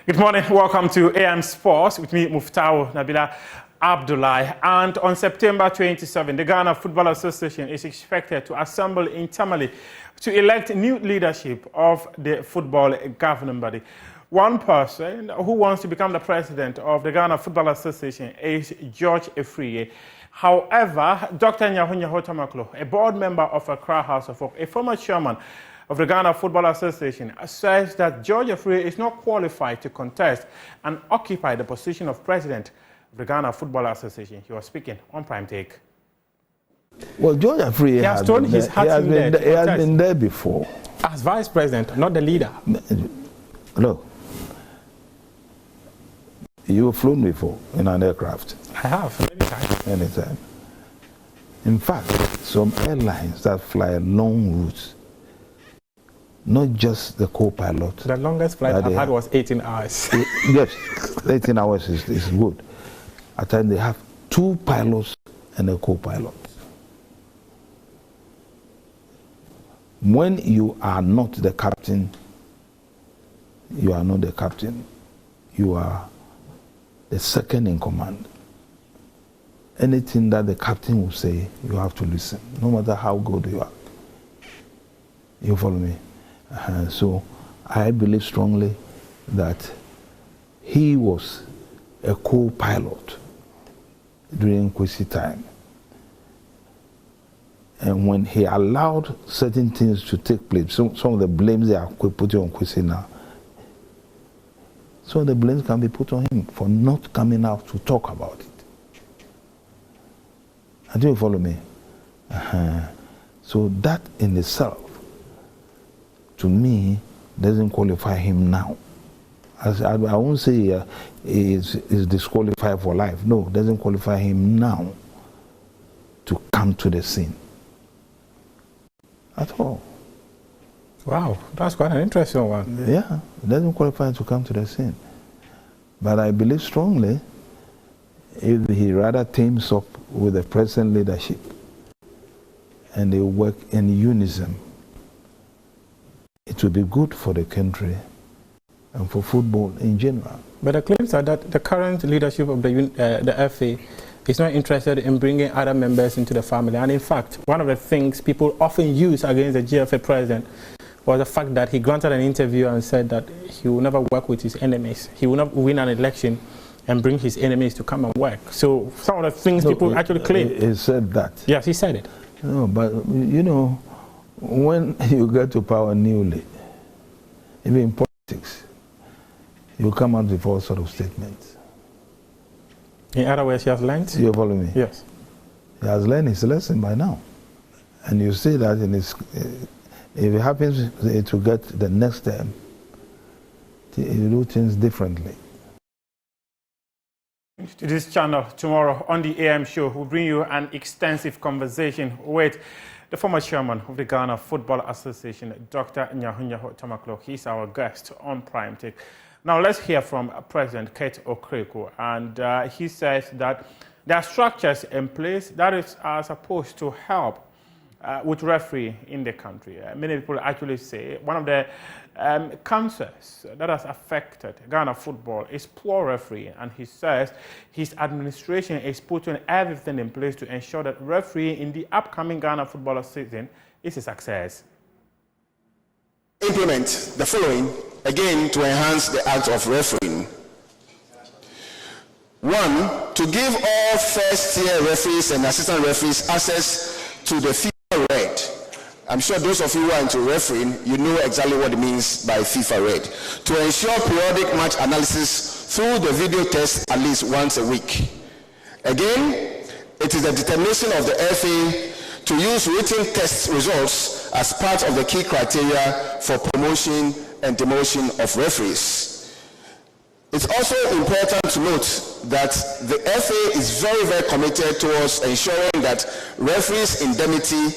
Good morning. Welcome to AM Sports with me, Muftau Nabila Abdullahi. And on September 27, the Ghana Football Association is expected to assemble internally to elect new leadership of the football governing body. One person who wants to become the president of the Ghana Football Association is George Afriyie. However, Dr. Nyaho-Tamakloe, a board member of Accra House of Folk, a former chairman of the Ghana Football Association, says that George Afriyie is not qualified to contest and occupy the position of president of the Ghana Football Association. He was speaking on Prime Take. Well, George Afriyie has been there before. As vice president, not the leader. Look, you've flown before in an aircraft. I have, many times. Anytime. In fact, some airlines that fly long routes, not just the co-pilot. The longest flight I've had was 18 hours. Yes, 18 hours is good. At times they have two pilots and a co-pilot. When you are not the captain, you are not the captain. You are the second in command. Anything that the captain will say, you have to listen, no matter how good you are. You follow me? So I believe strongly that he was a co-pilot during Kwesi time. And when he allowed certain things to take place, some of the blames they are putting on Kwesi now, some of the blames can be put on him for not coming out to talk about it. I think you follow me? So that in itself, to me, doesn't qualify him now. I won't say he is disqualified for life. No, doesn't qualify him now to come to the scene at all. Wow, that's quite an interesting one. Yeah, it doesn't qualify to come to the scene. But I believe strongly if he rather teams up with the present leadership and they work in unison, it will be good for the country and for football in general. But the claims are that the current leadership of the FA is not interested in bringing other members into the family. And in fact, one of the things people often use against the GFA president was the fact that he granted an interview and said that he will never work with his enemies. He will not win an election and bring his enemies to come and work. So some of the things people actually claim. He said that. Yes, he said it. No, but you know, when you get to power newly, even in politics, you come out with all sort of statements. In other words, he has learned? You follow me? Yes. He has learned his lesson by now. And you see that in his, if it happens to get the next term, he will do things differently. To this channel tomorrow on the AM show, we'll bring you an extensive conversation with the former chairman of the Ghana Football Association, Dr. Nyaho-Tamakloe. He's our guest on Prime Take. Now let's hear from President Kate Okreko, and he says that there are structures in place that are supposed to help with referee in the country. Many people actually say one of the cancers that has affected Ghana football is poor referee, and he says his administration is putting everything in place to ensure that referee in the upcoming Ghana football season is a success. Implement the following, again, to enhance the act of refereeing. 1, to give all first-tier referees and assistant referees access to the FIFA Red. I'm sure those of you who are into refereeing, you know exactly what it means by FIFA Red. To ensure periodic match analysis through the video test at least once a week. Again, it is the determination of the FA to use written test results as part of the key criteria for promotion and demotion of referees. It's also important to note that the FA is very, very committed towards ensuring that referees' indemnity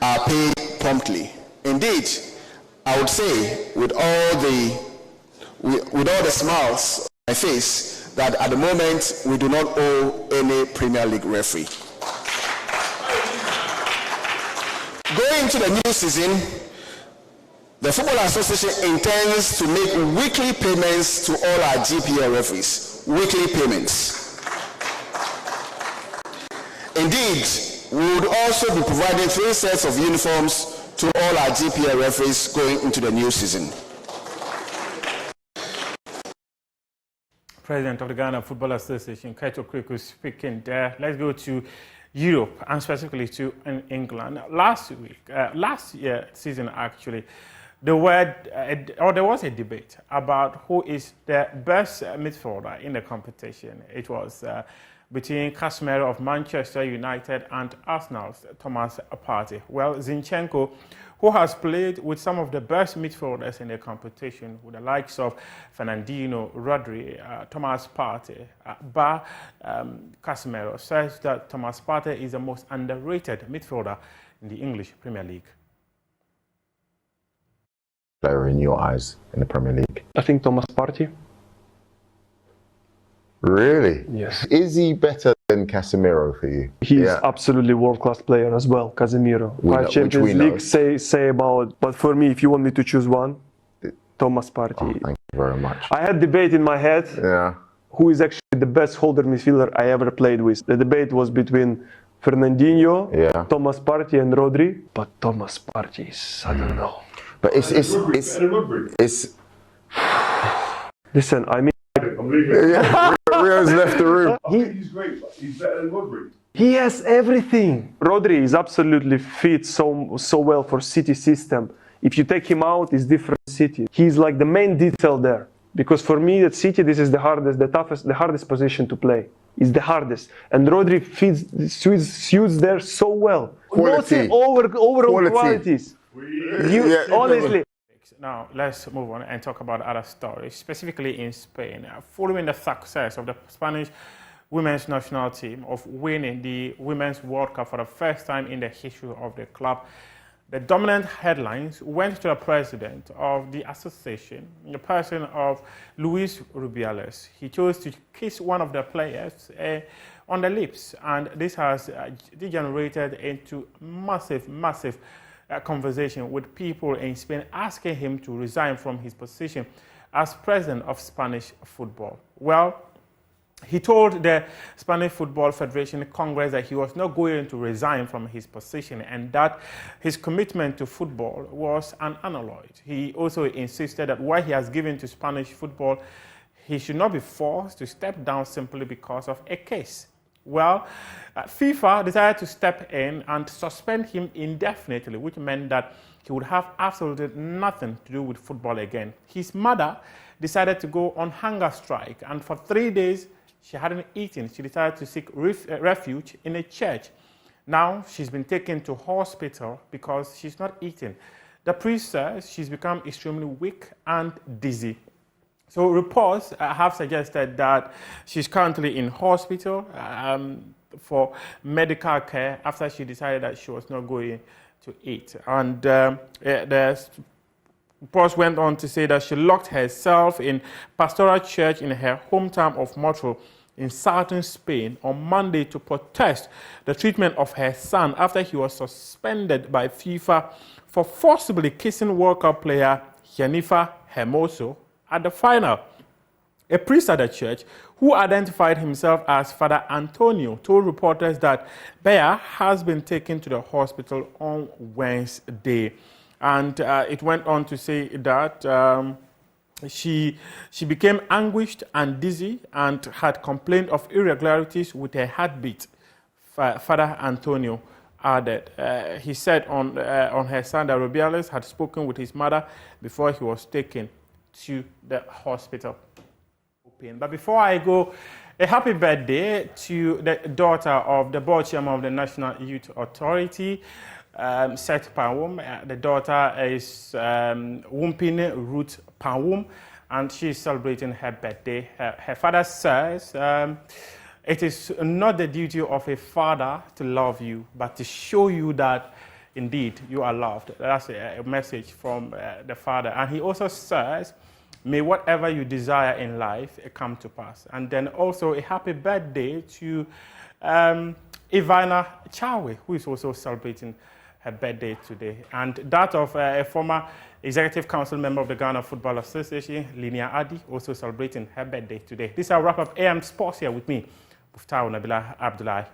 are paid promptly. Indeed, I would say with all the smiles on my face that at the moment we do not owe any Premier League referee. Going into the new season, The Football Association intends to make weekly payments to all our GPA referees. Weekly payments. Indeed, we would also be providing 3 sets of uniforms to all our GPA referees going into the new season. President of the Ghana Football Association, Kaito Kriku, speaking there. Let's go to Europe and specifically to England. Last year season actually, there was a debate about who is the best midfielder in the competition. It was between Casemiro of Manchester United and Arsenal's Thomas Partey. Well, Zinchenko, who has played with some of the best midfielders in the competition, with the likes of Fernandinho, Rodri, Thomas Partey, Casemiro, says that Thomas Partey is the most underrated midfielder in the English Premier League. Player in your eyes in the Premier League? I think Thomas Partey. Really? Yes. Is he better than Casemiro for you? He's absolutely world-class player as well, Casemiro. Five Champions League say about, but for me, if you want me to choose one, Thomas Partey. Oh, thank you very much. I had debate in my head. Yeah. Who is actually the best holder midfielder I ever played with? The debate was between Fernandinho, Thomas Partey, and Rodri. But Thomas Partey is, I don't know. But it's listen, I mean, Rio's left the room. He's great, but he's better than Rodri. He has everything. Rodri is absolutely fit so well for City system. If you take him out, it's different City. He's like the main detail there. Because for me, at City, this is the hardest, the toughest, the hardest position to play. It's the hardest. And Rodri suits there so well. Quality. Overall qualities. Honestly. Now, let's move on and talk about other stories, specifically in Spain. Following the success of the Spanish women's national team of winning the Women's World Cup for the first time in the history of the club, the dominant headlines went to the president of the association, in the person of Luis Rubiales. He chose to kiss one of the players on the lips, and this has degenerated into massive conversation with people in Spain asking him to resign from his position as president of Spanish football. Well, he told the Spanish Football Federation Congress that he was not going to resign from his position and that his commitment to football was unalloyed. He also insisted that what he has given to Spanish football, he should not be forced to step down simply because of a case. Well, FIFA decided to step in and suspend him indefinitely, which meant that he would have absolutely nothing to do with football again. His mother decided to go on hunger strike, and for 3 days, she hadn't eaten. She decided to seek refuge in a church. Now, she's been taken to hospital because she's not eating. The priest says she's become extremely weak and dizzy. So reports have suggested that she's currently in hospital for medical care after she decided that she was not going to eat. And the reports went on to say that she locked herself in pastoral church in her hometown of Motril in southern Spain on Monday to protest the treatment of her son after he was suspended by FIFA for forcibly kissing World Cup player Jennifer Hermoso at the final. A priest at the church, who identified himself as Father Antonio, told reporters that Bea has been taken to the hospital on Wednesday. And it went on to say that she became anguished and dizzy and had complained of irregularities with her heartbeat, Father Antonio added. He said on her son that Rubiales had spoken with his mother before he was taken to the hospital. But before I go, a happy birthday to the daughter of the board chairman of the National Youth Authority, Seth Panwum. The daughter is Wumpine Ruth Panwum, and she's celebrating her birthday. Her father says, it is not the duty of a father to love you, but to show you that indeed you are loved. That's a message from the father. And he also says, may whatever you desire in life come to pass. And then also a happy birthday to Ivana Chawe, who is also celebrating her birthday today. And that of a former Executive Council member of the Ghana Football Association, Linia Adi, also celebrating her birthday today. This is our wrap-up AM Sports here with me, Muftau Nabila Abdullahi.